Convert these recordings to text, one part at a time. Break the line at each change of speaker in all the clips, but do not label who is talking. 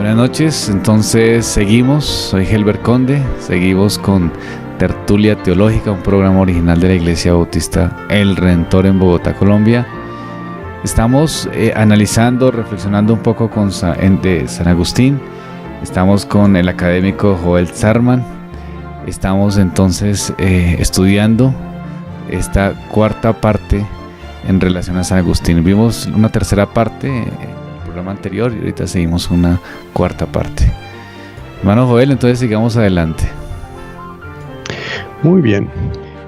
Buenas noches, entonces seguimos, soy Helber Conde, seguimos con Tertulia Teológica, un programa original de la Iglesia Bautista El Redentor en Bogotá, Colombia. Estamos analizando, reflexionando un poco de San Agustín, estamos con el académico Joel Zarman, estamos entonces estudiando esta cuarta parte en relación a San Agustín. Vimos una tercera parte programa anterior y ahorita seguimos una cuarta parte. Hermano Joel, entonces sigamos adelante.
Muy bien.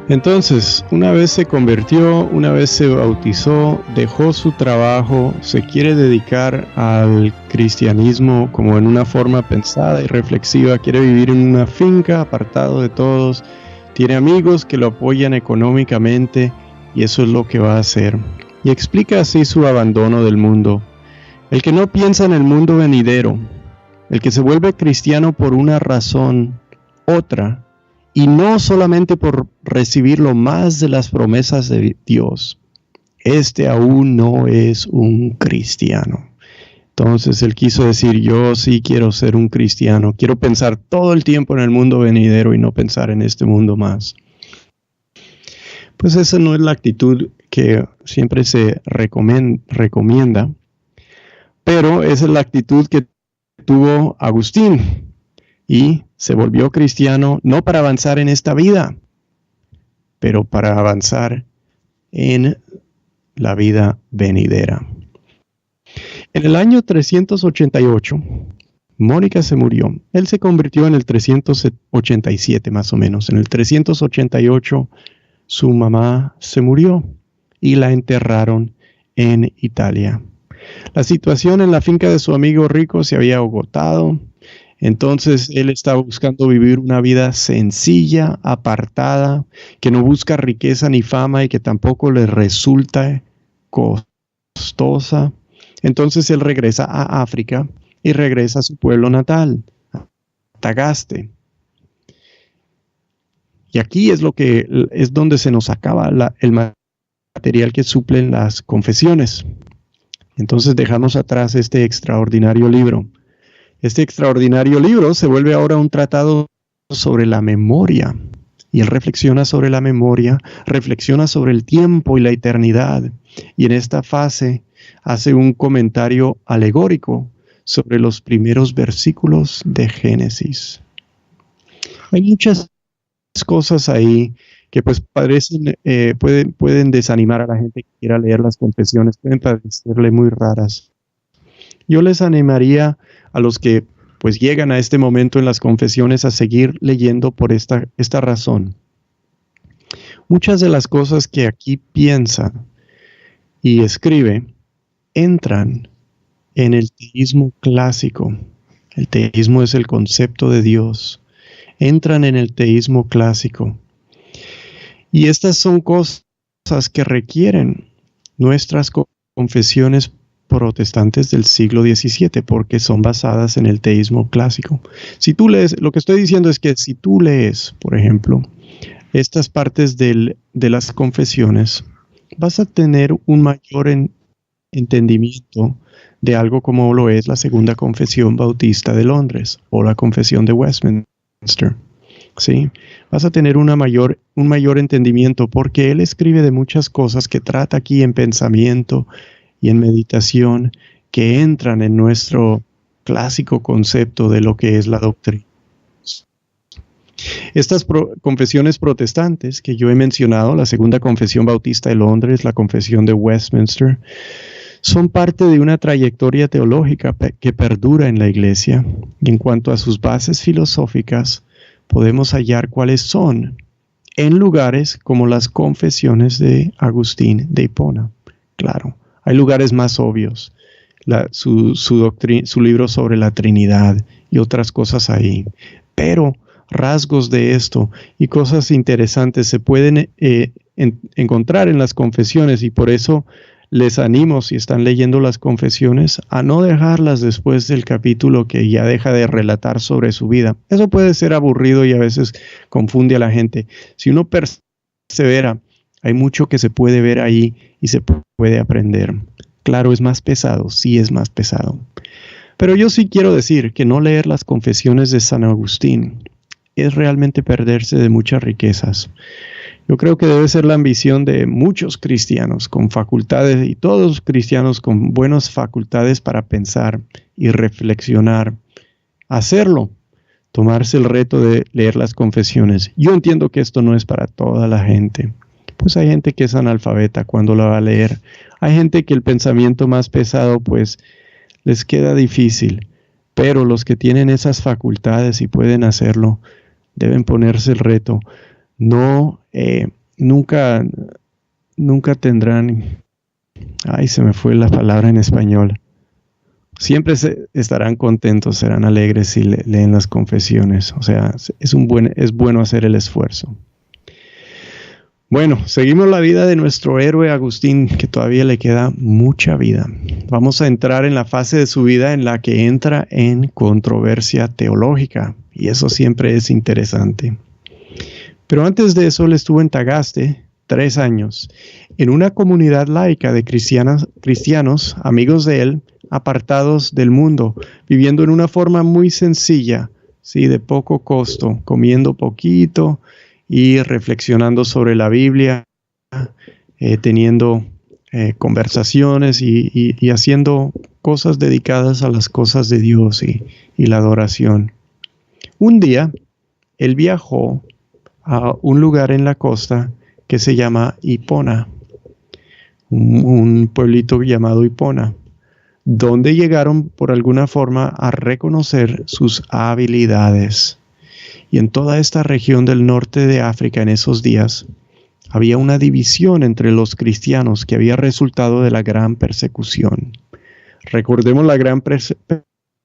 Entonces, una vez se convirtió, una vez se bautizó, dejó su trabajo, se quiere dedicar al cristianismo como en una forma pensada y reflexiva, quiere vivir en una finca apartado de todos, tiene amigos que lo apoyan económicamente y eso es lo que va a hacer. Y explica así su abandono del mundo. El que no piensa en el mundo venidero, el que se vuelve cristiano por una razón, otra, y no solamente por recibir lo más de las promesas de Dios, este aún no es un cristiano. Entonces él quiso decir, yo sí quiero ser un cristiano, quiero pensar todo el tiempo en el mundo venidero y no pensar en este mundo más. Pues esa no es la actitud que siempre se recomienda. Pero esa es la actitud que tuvo Agustín y se volvió cristiano no para avanzar en esta vida, pero para avanzar en la vida venidera. En el año 388, Mónica se murió. Él se convirtió en el 387 más o menos. En el 388 su mamá se murió y la enterraron en Italia. La situación en la finca de su amigo rico se había agotado, entonces él estaba buscando vivir una vida sencilla, apartada, que no busca riqueza ni fama y que tampoco le resulta costosa. Entonces él regresa a África y regresa a su pueblo natal, Tagaste. Y aquí es donde se nos acaba el material que suplen las confesiones. Entonces dejamos atrás este extraordinario libro. Este extraordinario libro se vuelve ahora un tratado sobre la memoria. Y él reflexiona sobre la memoria, reflexiona sobre el tiempo y la eternidad. Y en esta fase hace un comentario alegórico sobre los primeros versículos de Génesis. Hay muchas cosas ahí que pues parecen, pueden desanimar a la gente que quiera leer las confesiones, pueden parecerle muy raras. Yo les animaría a los que pues llegan a este momento en las confesiones a seguir leyendo por esta razón. Muchas de las cosas que aquí piensa y escribe entran en el teísmo clásico. El teísmo es el concepto de Dios. Entran en el teísmo clásico. Y estas son cosas que requieren nuestras confesiones protestantes del siglo XVII, porque son basadas en el teísmo clásico. Si tú lees, lo que estoy diciendo es que si tú lees, por ejemplo, estas partes de las confesiones, vas a tener un mayor entendimiento de algo como lo es la Segunda Confesión Bautista de Londres o la Confesión de Westminster. ¿Sí? Vas a tener un mayor entendimiento porque él escribe de muchas cosas que trata aquí en pensamiento y en meditación que entran en nuestro clásico concepto de lo que es la doctrina. Estas confesiones protestantes que yo he mencionado, la Segunda Confesión Bautista de Londres, la Confesión de Westminster, son parte de una trayectoria teológica que perdura en la Iglesia. Y en cuanto a sus bases filosóficas, podemos hallar cuáles son en lugares como las confesiones de Agustín de Hipona. Claro, hay lugares más obvios, su libro sobre la Trinidad y otras cosas ahí. Pero rasgos de esto y cosas interesantes se pueden encontrar en las confesiones y por eso les animo, si están leyendo las confesiones, a no dejarlas después del capítulo que ya deja de relatar sobre su vida. Eso puede ser aburrido y a veces confunde a la gente. Si uno persevera, hay mucho que se puede ver ahí y se puede aprender. Claro, es más pesado, sí es más pesado. Pero yo sí quiero decir que no leer las confesiones de San Agustín es realmente perderse de muchas riquezas. Yo creo que debe ser la ambición de muchos cristianos con facultades y todos cristianos con buenas facultades para pensar y reflexionar, hacerlo, tomarse el reto de leer las confesiones. Yo entiendo que esto no es para toda la gente. Pues hay gente que es analfabeta cuando la va a leer. Hay gente que el pensamiento más pesado pues les queda difícil. Pero los que tienen esas facultades y pueden hacerlo, deben ponerse el reto. No, nunca tendrán, se me fue la palabra en español. Siempre estarán contentos, serán alegres si leen las confesiones. O sea, es bueno hacer el esfuerzo. Bueno, seguimos la vida de nuestro héroe Agustín, que todavía le queda mucha vida. Vamos a entrar en la fase de su vida en la que entra en controversia teológica, y eso siempre es interesante. Pero antes de eso, él estuvo en Tagaste 3 años, en una comunidad laica de cristianos, amigos de él, apartados del mundo, viviendo en una forma muy sencilla, ¿sí? De poco costo, comiendo poquito y reflexionando sobre la Biblia, teniendo conversaciones y haciendo cosas dedicadas a las cosas de Dios y la adoración. Un día, él viajó a un lugar en la costa que se llama Hipona, un pueblito llamado Hipona, donde llegaron por alguna forma a reconocer sus habilidades. Y en toda esta región del norte de África en esos días, había una división entre los cristianos que había resultado de la gran persecución. Recordemos la gran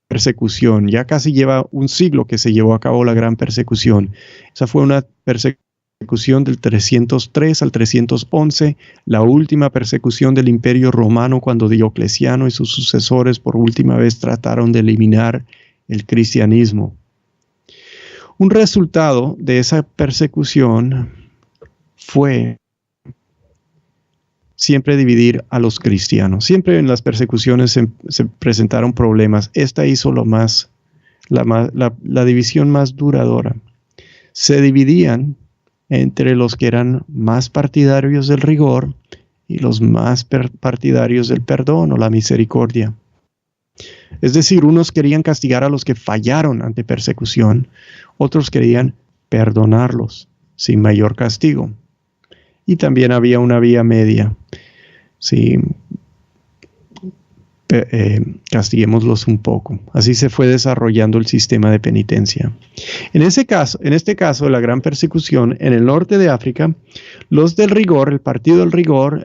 persecución, ya casi lleva un siglo que se llevó a cabo la gran persecución. Esa fue una persecución del 303 al 311, la última persecución del Imperio Romano cuando Diocleciano y sus sucesores por última vez trataron de eliminar el cristianismo. Un resultado de esa persecución fue siempre dividir a los cristianos. Siempre en las persecuciones se presentaron problemas. Esta hizo la división más duradora. Se dividían entre los que eran más partidarios del rigor y los más partidarios del perdón o la misericordia. Es decir, unos querían castigar a los que fallaron ante persecución, otros querían perdonarlos sin mayor castigo. Y también había una vía media. Sí, castiguémoslos un poco. Así se fue desarrollando el sistema de penitencia. En este caso, la gran persecución en el norte de África, los del rigor, el partido del rigor,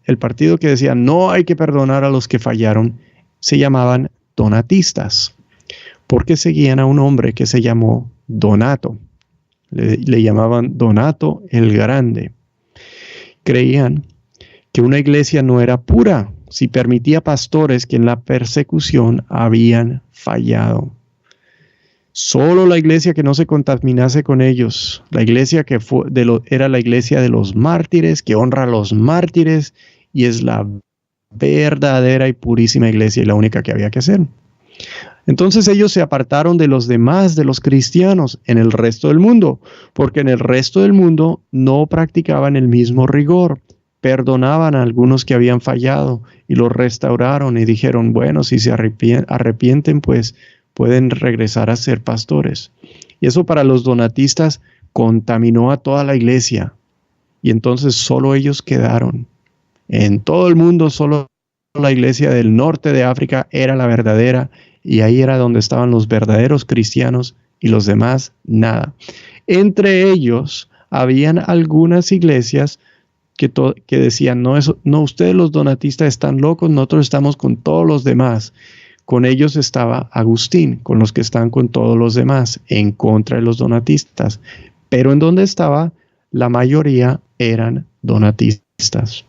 el partido que decía no hay que perdonar a los que fallaron, se llamaban donatistas, porque seguían a un hombre que se llamó Donato. Le llamaban Donato el Grande. Creían que una iglesia no era pura si permitía pastores que en la persecución habían fallado. Solo la iglesia que no se contaminase con ellos, la iglesia que era la iglesia de los mártires, que honra a los mártires y es la verdadera y purísima iglesia y la única que había que hacer. Entonces ellos se apartaron de los demás, de los cristianos en el resto del mundo, porque en el resto del mundo no practicaban el mismo rigor, perdonaban a algunos que habían fallado y los restauraron y dijeron, bueno, si se arrepienten, pues pueden regresar a ser pastores. Y eso para los donatistas contaminó a toda la iglesia y entonces solo ellos quedaron. En todo el mundo solo la iglesia del norte de África era la verdadera y ahí era donde estaban los verdaderos cristianos y los demás nada. Entre ellos habían algunas iglesias que decían, no, ustedes los donatistas están locos, nosotros estamos con todos los demás. Con ellos estaba Agustín, con los que están con todos los demás, en contra de los donatistas. Pero en donde estaba, la mayoría eran donatistas.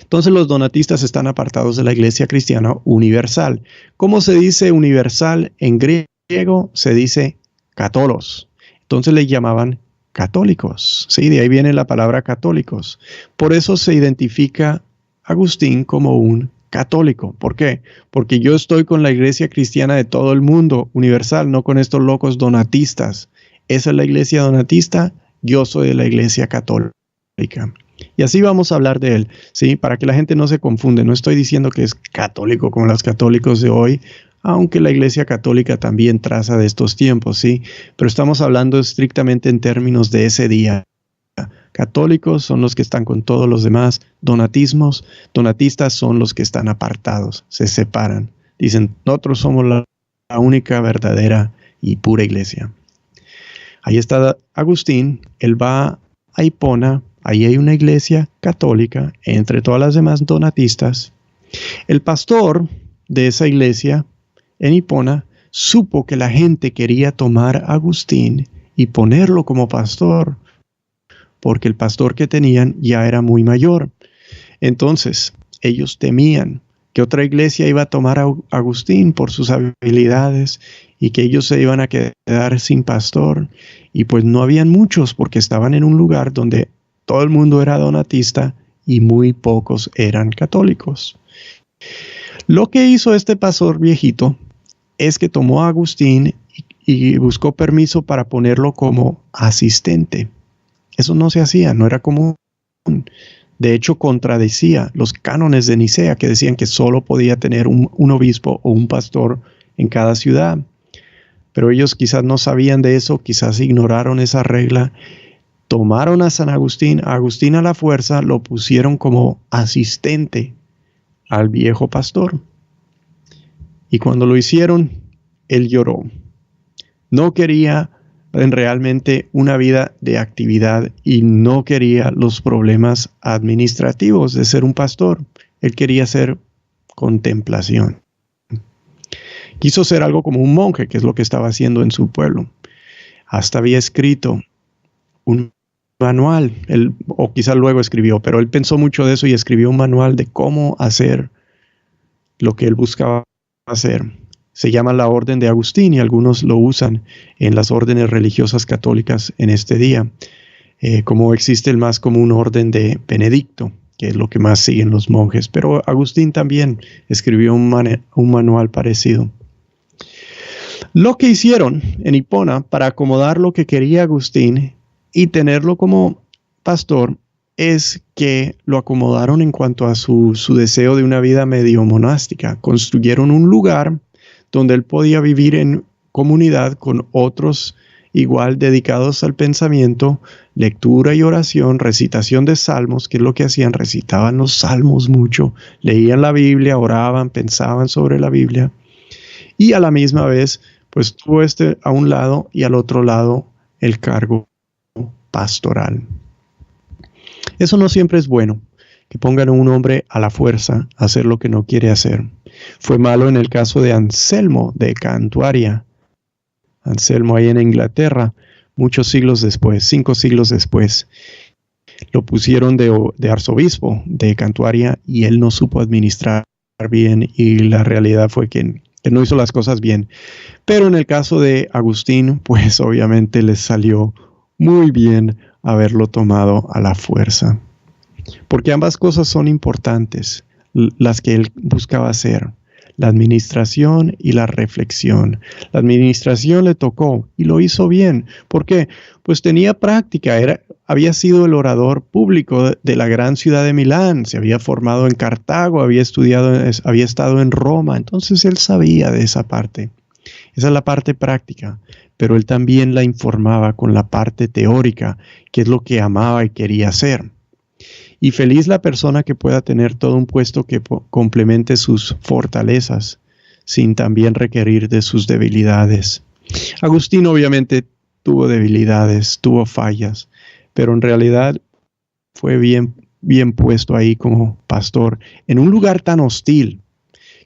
Entonces los donatistas están apartados de la iglesia cristiana universal. ¿Cómo se dice universal? En griego se dice católos. Entonces le llamaban católicos. Sí, de ahí viene la palabra católicos. Por eso se identifica Agustín como un católico. ¿Por qué? Porque yo estoy con la iglesia cristiana de todo el mundo, universal, no con estos locos donatistas. Esa es la iglesia donatista, yo soy de la iglesia católica. Y así vamos a hablar de él, ¿sí? Para que la gente no se confunde. No estoy diciendo que es católico como los católicos de hoy, aunque la iglesia católica también traza de estos tiempos, ¿sí? Pero estamos hablando estrictamente en términos de ese día. Católicos son los que están con todos los demás. Donatistas son los que están apartados, se separan. Dicen, nosotros somos la única verdadera y pura iglesia. Ahí está Agustín, él va a Hipona, ahí hay una iglesia católica entre todas las demás donatistas. El pastor de esa iglesia en Hipona supo que la gente quería tomar a Agustín y ponerlo como pastor, porque el pastor que tenían ya era muy mayor. Entonces, ellos temían que otra iglesia iba a tomar a Agustín por sus habilidades y que ellos se iban a quedar sin pastor. Y pues no habían muchos porque estaban en un lugar donde todo el mundo era donatista y muy pocos eran católicos. Lo que hizo este pastor viejito es que tomó a Agustín y buscó permiso para ponerlo como asistente. Eso no se hacía, no era común. De hecho, contradecía los cánones de Nicea que decían que solo podía tener un obispo o un pastor en cada ciudad. Pero ellos quizás no sabían de eso, quizás ignoraron esa regla. Tomaron a San Agustín, a la fuerza, lo pusieron como asistente al viejo pastor. Y cuando lo hicieron, él lloró. No quería realmente una vida de actividad y no quería los problemas administrativos de ser un pastor. Él quería hacer contemplación. Quiso ser algo como un monje, que es lo que estaba haciendo en su pueblo. Hasta había escrito un manual, o quizás luego escribió, pero él pensó mucho de eso y escribió un manual de cómo hacer lo que él buscaba hacer. Se llama la Orden de Agustín y algunos lo usan en las órdenes religiosas católicas en este día. Como existe el más común orden de Benedicto, que es lo que más siguen los monjes. Pero Agustín también escribió un manual parecido. Lo que hicieron en Hipona para acomodar lo que quería Agustín y tenerlo como pastor es que lo acomodaron en cuanto a su deseo de una vida medio monástica. Construyeron un lugar donde él podía vivir en comunidad con otros igual dedicados al pensamiento, lectura y oración, recitación de salmos, que es lo que hacían, recitaban los salmos mucho, leían la Biblia, oraban, pensaban sobre la Biblia, y a la misma vez, pues tuvo a un lado y al otro lado el cargo pastoral. Eso no siempre es bueno, que pongan a un hombre a la fuerza a hacer lo que no quiere hacer. Fue malo en el caso de Anselmo de Cantuaria. Anselmo ahí en Inglaterra, muchos siglos después, 5 siglos después, lo pusieron de arzobispo de Cantuaria y él no supo administrar bien y la realidad fue que no hizo las cosas bien. Pero en el caso de Agustín, pues obviamente les salió muy bien haberlo tomado a la fuerza. Porque ambas cosas son importantes, las que él buscaba hacer, la administración y la reflexión. La administración le tocó y lo hizo bien. ¿Por qué? Pues tenía práctica, había sido el orador público de la gran ciudad de Milán, se había formado en Cartago, había estado en Roma, entonces él sabía de esa parte. Esa es la parte práctica, pero él también la informaba con la parte teórica, que es lo que amaba y quería hacer. Y feliz la persona que pueda tener todo un puesto que complemente sus fortalezas, sin también requerir de sus debilidades. Agustín obviamente tuvo debilidades, tuvo fallas, pero en realidad fue bien puesto ahí como pastor en un lugar tan hostil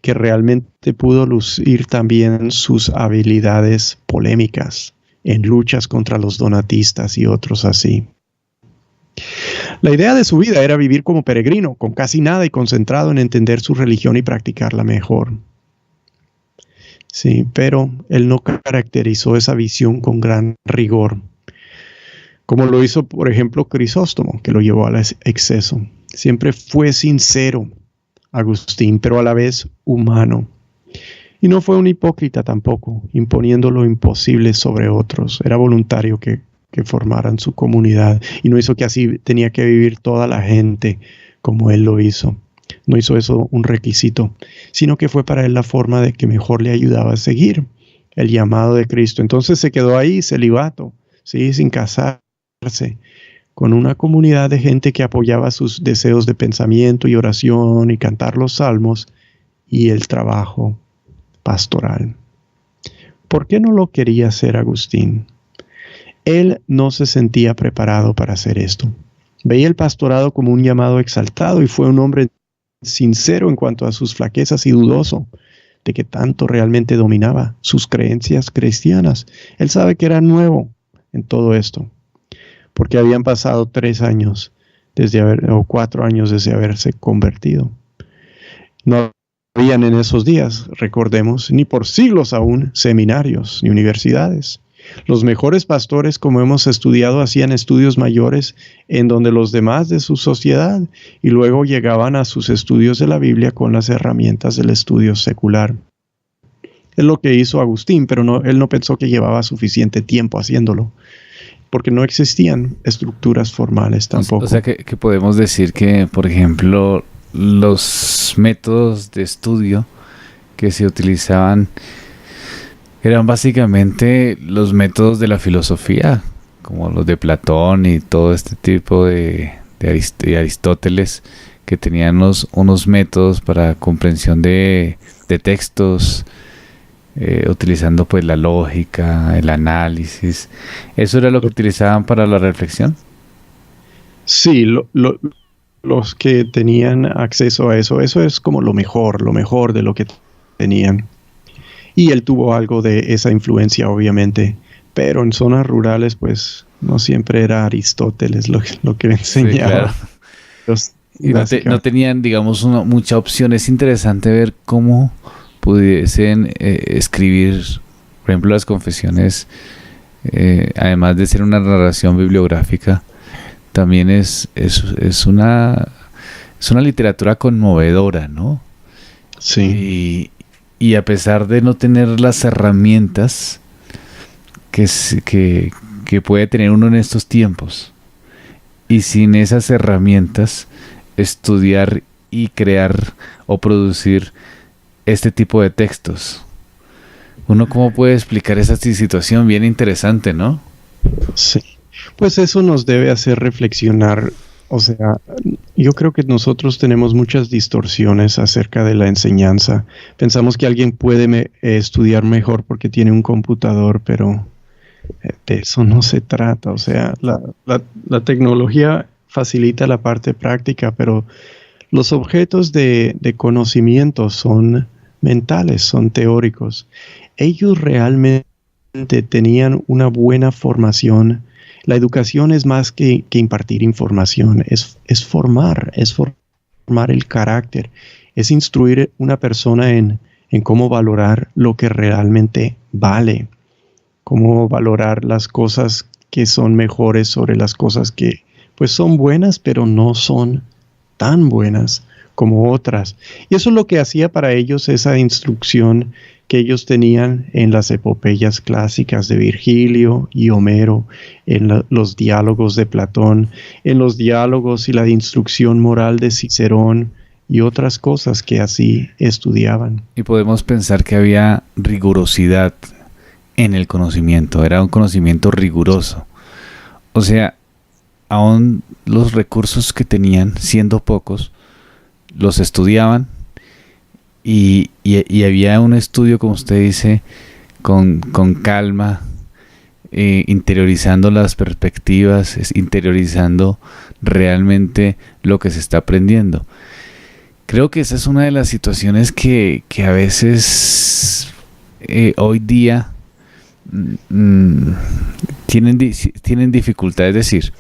que realmente pudo lucir también sus habilidades polémicas en luchas contra los donatistas y otros así. La idea de su vida era vivir como peregrino, con casi nada y concentrado en entender su religión y practicarla mejor. Sí, pero él no caracterizó esa visión con gran rigor, como lo hizo, por ejemplo, Crisóstomo, que lo llevó al exceso. Siempre fue sincero Agustín, pero a la vez humano. Y no fue un hipócrita tampoco, imponiendo lo imposible sobre otros. Era voluntario que formaran su comunidad y no hizo que así tenía que vivir toda la gente como él lo hizo. No hizo eso un requisito, sino que fue para él la forma de que mejor le ayudaba a seguir el llamado de Cristo. Entonces se quedó ahí celibato, ¿sí? Sin casarse, con una comunidad de gente que apoyaba sus deseos de pensamiento y oración y cantar los salmos y el trabajo pastoral. ¿Por qué no lo quería hacer Agustín? Él no se sentía preparado para hacer esto. Veía el pastorado como un llamado exaltado y fue un hombre sincero en cuanto a sus flaquezas y dudoso de que tanto realmente dominaba sus creencias cristianas. Él sabe que era nuevo en todo esto, porque habían pasado 3 años o 4 años desde haberse convertido. No habían en esos días, recordemos, ni por siglos aún, seminarios ni universidades. Los mejores pastores, como hemos estudiado, hacían estudios mayores en donde los demás de su sociedad y luego llegaban a sus estudios de la Biblia con las herramientas del estudio secular. Es lo que hizo Agustín, pero él no pensó que llevaba suficiente tiempo haciéndolo, porque no existían estructuras formales tampoco.
O sea que podemos decir que, por ejemplo, los métodos de estudio que se utilizaban eran básicamente los métodos de la filosofía, como los de Platón y todo este tipo de Aristóteles, que tenían unos métodos para comprensión de textos, utilizando pues la lógica, el análisis. ¿Eso era lo que utilizaban para la reflexión?
Sí, los que tenían acceso a eso es como lo mejor de lo que tenían. Y él tuvo algo de esa influencia, obviamente, pero en zonas rurales, pues, no siempre era Aristóteles lo que enseñaba. Sí, claro.
No tenían, digamos, mucha opción. Es interesante ver cómo pudiesen escribir, por ejemplo, las confesiones, además de ser una narración bibliográfica, también es una literatura conmovedora, ¿no?
Sí.
Y a pesar de no tener las herramientas que puede tener uno en estos tiempos, y sin esas herramientas, estudiar y crear o producir este tipo de textos. ¿Uno cómo puede explicar esa situación? Bien interesante, ¿no?
Sí, pues eso nos debe hacer reflexionar. O sea, yo creo que nosotros tenemos muchas distorsiones acerca de la enseñanza. Pensamos que alguien puede estudiar mejor porque tiene un computador, pero de eso no se trata. O sea, la tecnología facilita la parte práctica, pero los objetos de conocimiento son mentales, son teóricos. Ellos realmente tenían una buena formación. La educación es más que impartir información, es formar el carácter, es instruir una persona en cómo valorar lo que realmente vale, cómo valorar las cosas que son mejores sobre las cosas que pues son buenas, pero no son tan buenas como otras. Y eso es lo que hacía para ellos esa instrucción que ellos tenían en las epopeyas clásicas de Virgilio y Homero, en los diálogos de Platón, en los diálogos y la instrucción moral de Cicerón y otras cosas que así estudiaban.
Y podemos pensar que había rigurosidad en el conocimiento, era un conocimiento riguroso. O sea, aún los recursos que tenían, siendo pocos, los estudiaban. Y había un estudio, como usted dice, con calma, interiorizando las perspectivas, interiorizando realmente lo que se está aprendiendo. Creo que esa es una de las situaciones que a veces hoy día tienen dificultad. Es decir,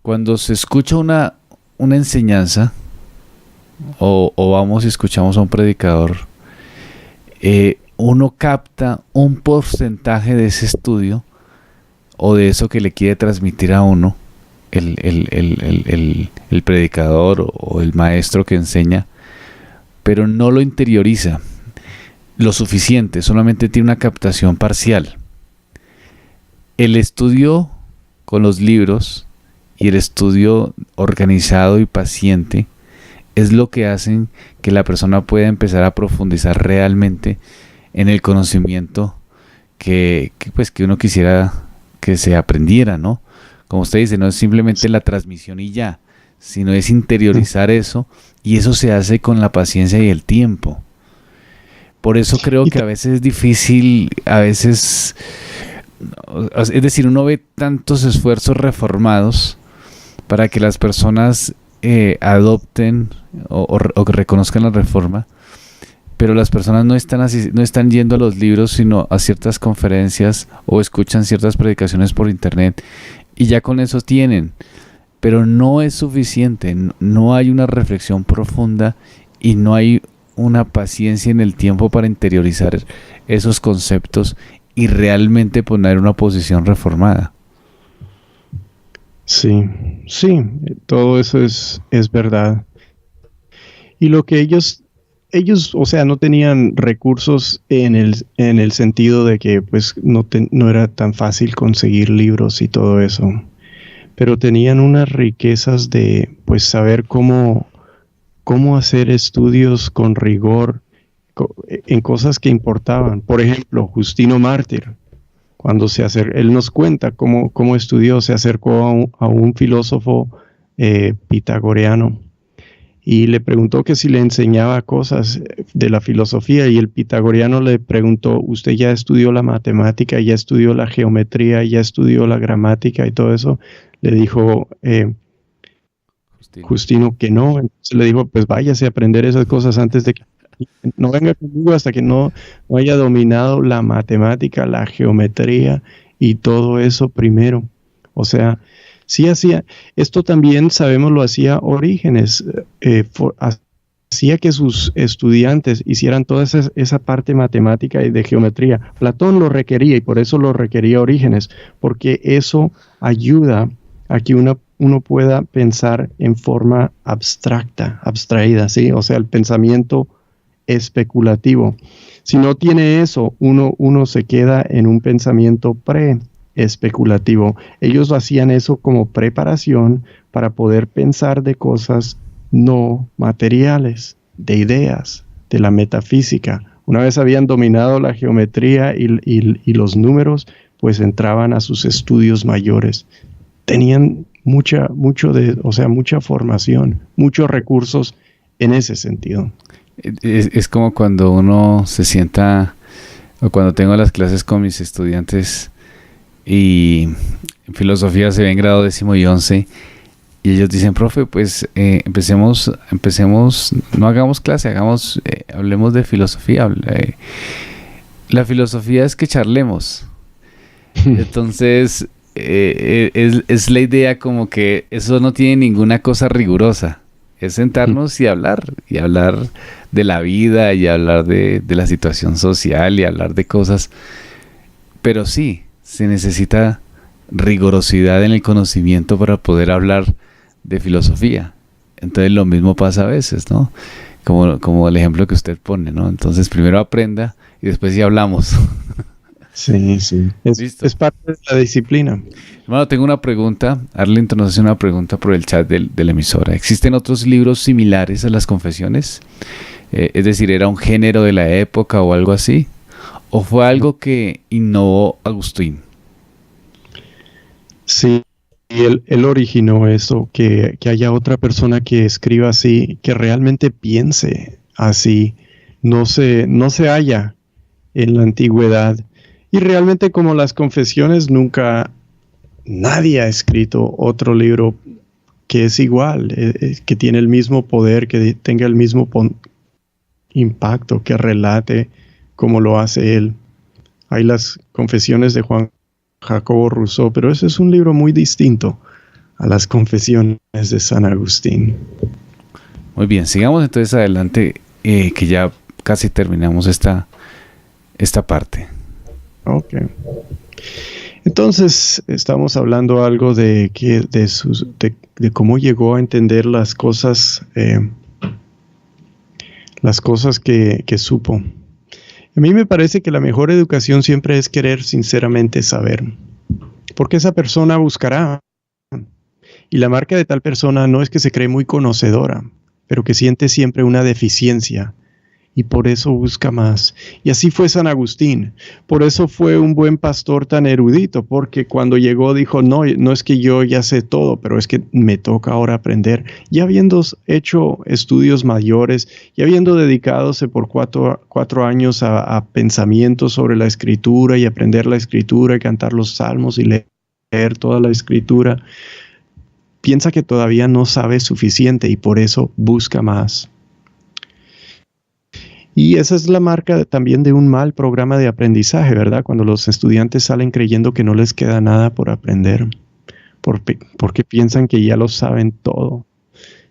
cuando se escucha una enseñanza, o vamos y escuchamos a un predicador, uno capta un porcentaje de ese estudio o de eso que le quiere transmitir a uno el predicador o el maestro que enseña, pero no lo interioriza lo suficiente, solamente tiene una captación parcial. El estudio con los libros y el estudio organizado y paciente es lo que hacen que la persona pueda empezar a profundizar realmente en el conocimiento que uno quisiera que se aprendiera, ¿no? Como usted dice, no es simplemente la transmisión y ya, sino es interiorizar eso, y eso se hace con la paciencia y el tiempo. Por eso creo que a veces es difícil, es decir, uno ve tantos esfuerzos reformados para que las personas adopten o reconozcan la reforma, pero las personas no están yendo a los libros, sino a ciertas conferencias o escuchan ciertas predicaciones por internet, y ya con eso tienen, pero no es suficiente, no hay una reflexión profunda y no hay una paciencia en el tiempo para interiorizar esos conceptos y realmente poner una posición reformada.
Sí, todo eso es verdad. Y lo que ellos, o sea, no tenían recursos en el sentido de que pues no era tan fácil conseguir libros y todo eso, pero tenían unas riquezas de pues saber cómo hacer estudios con rigor en cosas que importaban. Por ejemplo, Justino Mártir, cuando él nos cuenta cómo estudió, se acercó a un filósofo pitagoriano y le preguntó que si le enseñaba cosas de la filosofía, y el pitagoriano le preguntó: ¿usted ya estudió la matemática, ya estudió la geometría, ya estudió la gramática y todo eso? Le dijo Justino que no. Entonces le dijo: pues váyase a aprender esas cosas antes de que no venga conmigo hasta que no haya dominado la matemática, la geometría y todo eso primero. O sea, sí hacía, esto también sabemos lo hacía Orígenes, hacía que sus estudiantes hicieran toda esa parte matemática y de geometría. Platón lo requería, y por eso lo requería Orígenes, porque eso ayuda a que uno pueda pensar en forma abstraída, ¿sí? O sea, el pensamiento especulativo. Si no tiene eso, uno se queda en un pensamiento especulativo. Ellos hacían eso como preparación para poder pensar de cosas no materiales, de ideas, de la metafísica. Una vez habían dominado la geometría y los números, pues entraban a sus estudios mayores. Tenían mucha formación, muchos recursos en ese sentido.
Es como cuando uno se sienta, o cuando tengo las clases con mis estudiantes y en filosofía se ve en grado 10º y 11, y ellos dicen: profe, pues empecemos, no hagamos clase, hablemos de filosofía. La filosofía es que charlemos. Entonces es la idea, como que eso no tiene ninguna cosa rigurosa. Es sentarnos y hablar de la vida, y hablar de la situación social, y hablar de cosas. Pero sí, se necesita rigurosidad en el conocimiento para poder hablar de filosofía. Entonces lo mismo pasa a veces, ¿no? Como el ejemplo que usted pone, ¿no? Entonces primero aprenda y después ya hablamos.
Sí. Es parte de la disciplina.
Hermano, tengo una pregunta. Arlington nos hace una pregunta por el chat de la emisora. ¿Existen otros libros similares a las confesiones? Es decir, ¿era un género de la época o algo así? ¿O fue algo que innovó Agustín?
Sí, él originó eso, que haya otra persona que escriba así, que realmente piense así. No se halla en la antigüedad. Y realmente, como las confesiones, nadie ha escrito otro libro que es igual, que tiene el mismo poder, que tenga el mismo impacto, que relate como lo hace él. Hay las confesiones de Juan Jacobo Rousseau, pero ese es un libro muy distinto a las confesiones de San Agustín.
Muy bien, sigamos entonces adelante, que ya casi terminamos esta parte.
Ok. Entonces, estamos hablando algo de cómo llegó a entender las cosas las cosas que supo. A mí me parece que la mejor educación siempre es querer sinceramente saber, porque esa persona buscará. Y la marca de tal persona no es que se cree muy conocedora, pero que siente siempre una deficiencia y por eso busca más. Y así fue San Agustín. Por eso fue un buen pastor tan erudito, porque cuando llegó dijo, no es que yo ya sé todo, pero es que me toca ahora aprender. Ya habiendo hecho estudios mayores, ya habiendo dedicadose por cuatro años a pensamientos sobre la Escritura y aprender la Escritura y cantar los salmos y leer toda la Escritura, piensa que todavía no sabe suficiente y por eso busca más. Y esa es la marca también de un mal programa de aprendizaje, ¿verdad? Cuando los estudiantes salen creyendo que no les queda nada por aprender, porque piensan que ya lo saben todo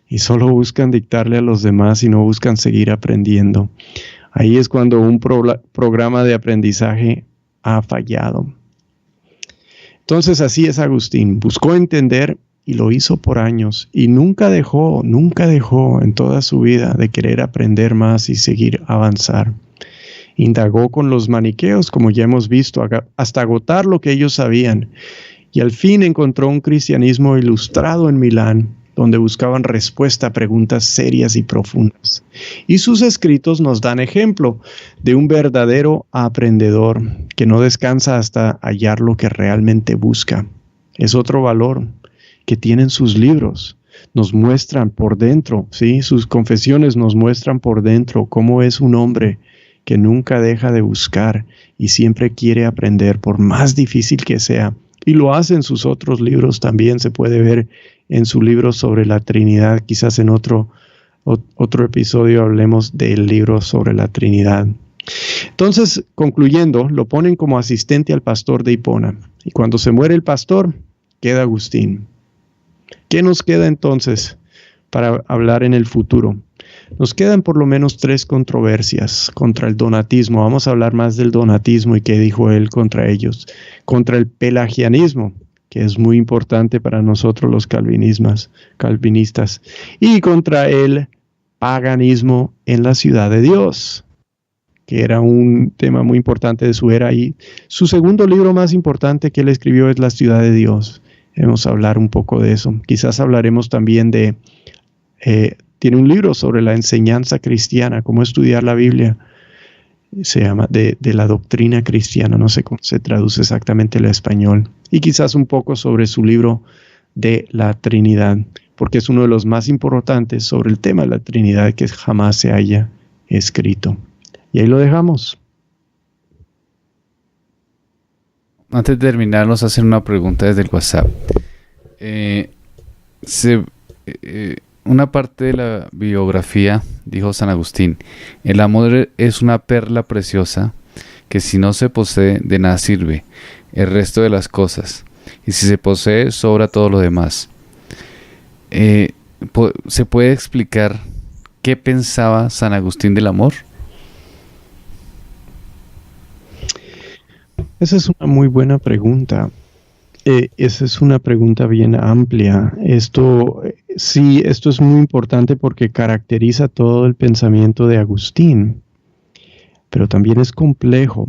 y solo buscan dictarle a los demás y no buscan seguir aprendiendo. Ahí es cuando un programa de aprendizaje ha fallado. Entonces así es Agustín, buscó entender y lo hizo por años y nunca dejó en toda su vida de querer aprender más y seguir avanzar. Indagó con los maniqueos, como ya hemos visto, hasta agotar lo que ellos sabían. Y al fin encontró un cristianismo ilustrado en Milán, donde buscaban respuesta a preguntas serias y profundas. Y sus escritos nos dan ejemplo de un verdadero aprendedor que no descansa hasta hallar lo que realmente busca. Es otro valor que tienen sus libros, nos muestran por dentro, ¿sí? Sus confesiones nos muestran por dentro cómo es un hombre que nunca deja de buscar y siempre quiere aprender, por más difícil que sea. Y lo hace en sus otros libros también, se puede ver en su libro sobre la Trinidad. Quizás en otro episodio hablemos del libro sobre la Trinidad. Entonces, concluyendo, lo ponen como asistente al pastor de Hipona. Y cuando se muere el pastor, queda Agustín. ¿Qué nos queda entonces para hablar en el futuro? Nos quedan por lo menos 3 controversias contra el donatismo. Vamos a hablar más del donatismo y qué dijo él contra ellos. Contra el pelagianismo, que es muy importante para nosotros los calvinistas. Y contra el paganismo en la ciudad de Dios, que era un tema muy importante de su era. Y su segundo libro más importante que él escribió es La ciudad de Dios. Vamos a hablar un poco de eso. Quizás hablaremos también tiene un libro sobre la enseñanza cristiana, cómo estudiar la Biblia. Se llama de la doctrina cristiana, no sé cómo se traduce exactamente al español. Y quizás un poco sobre su libro de la Trinidad, porque es uno de los más importantes sobre el tema de la Trinidad que jamás se haya escrito. Y ahí lo dejamos.
Antes de terminar, nos hacen una pregunta desde el WhatsApp. Una parte de la biografía, dijo San Agustín, el amor es una perla preciosa que si no se posee, de nada sirve el resto de las cosas. Y si se posee, sobra todo lo demás. ¿Se puede explicar qué pensaba San Agustín del amor?
Esa es una muy buena pregunta. Esa es una pregunta bien amplia. Esto es muy importante porque caracteriza todo el pensamiento de Agustín, pero también es complejo.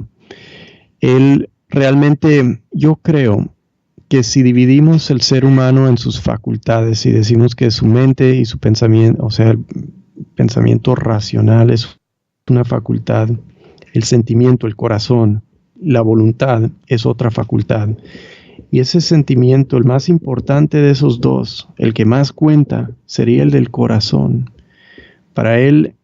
Él realmente, yo creo que si dividimos el ser humano en sus facultades y decimos que su mente y su pensamiento, o sea, el pensamiento racional es una facultad, el sentimiento, el corazón, la voluntad es otra facultad. Y ese sentimiento, el más importante de esos dos, el que más cuenta, sería el del corazón. Para él,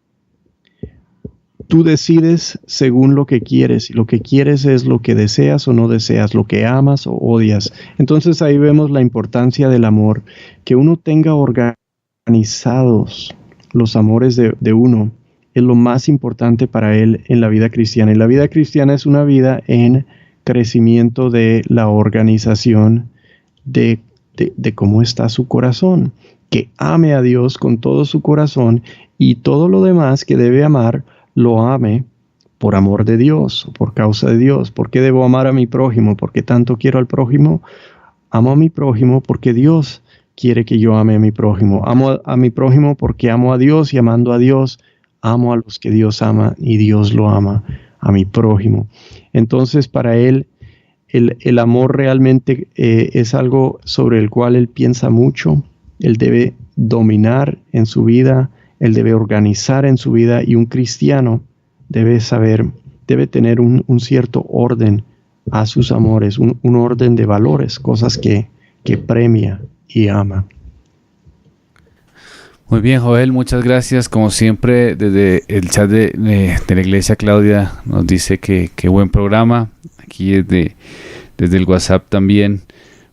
tú decides según lo que quieres, y lo que quieres es lo que deseas o no deseas, lo que amas o odias. Entonces ahí vemos la importancia del amor, que uno tenga organizados los amores de uno, es lo más importante para él en la vida cristiana. Y la vida cristiana es una vida en crecimiento de la organización de cómo está su corazón, que ame a Dios con todo su corazón y todo lo demás que debe amar, lo ame por amor de Dios, por causa de Dios. ¿Por qué debo amar a mi prójimo? ¿Por qué tanto quiero al prójimo? Amo a mi prójimo porque Dios quiere que yo ame a mi prójimo. Amo a mi prójimo porque amo a Dios y amando a Dios, amo a los que Dios ama y Dios lo ama a mi prójimo. Entonces, para él, el amor realmente es algo sobre el cual él piensa mucho. Él debe dominar en su vida, él debe organizar en su vida, y un cristiano debe tener un cierto orden a sus amores, un orden de valores, cosas que premia y ama.
Muy bien, Joel, muchas gracias. Como siempre, desde el chat de la iglesia, Claudia nos dice que buen programa. Aquí desde el WhatsApp también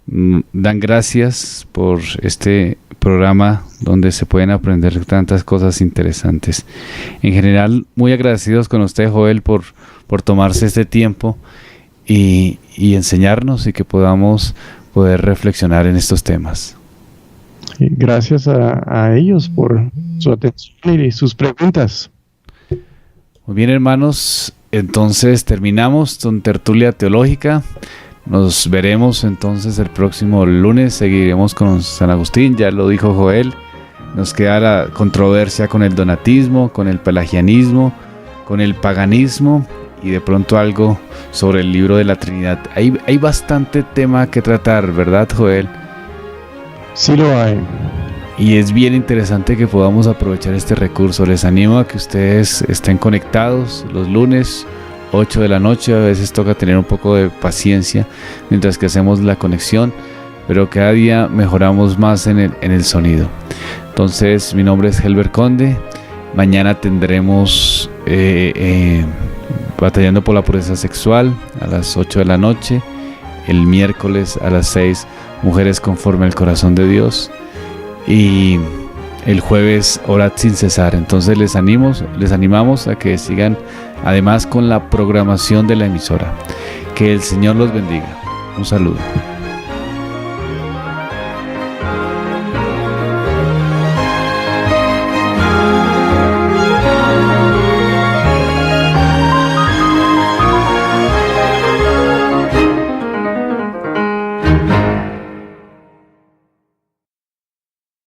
dan gracias por este programa donde se pueden aprender tantas cosas interesantes. En general, muy agradecidos con usted, Joel, por tomarse este tiempo y enseñarnos, y que podamos poder reflexionar en estos temas.
Gracias a ellos por su atención y sus preguntas.
Muy bien, hermanos, entonces terminamos con Tertulia Teológica. Nos veremos entonces el próximo lunes. Seguiremos con San Agustín, ya lo dijo Joel. Nos queda la controversia con el donatismo, con el pelagianismo, con el paganismo, y de pronto algo sobre el libro de la Trinidad. Hay bastante tema que tratar, ¿verdad, Joel?
Sí lo hay.
Y es bien interesante que podamos aprovechar este recurso. Les animo a que ustedes estén conectados los lunes, 8 de la noche. A veces toca tener un poco de paciencia mientras que hacemos la conexión, pero cada día mejoramos más en el sonido. Entonces, mi nombre es Helber Conde. Mañana tendremos Batallando por la Pureza Sexual a las 8 de la noche. El miércoles a las 6, Mujeres conforme al corazón de Dios. Y el jueves, Orad sin cesar. Entonces les animamos a que sigan además con la programación de la emisora. Que el Señor los bendiga. Un saludo.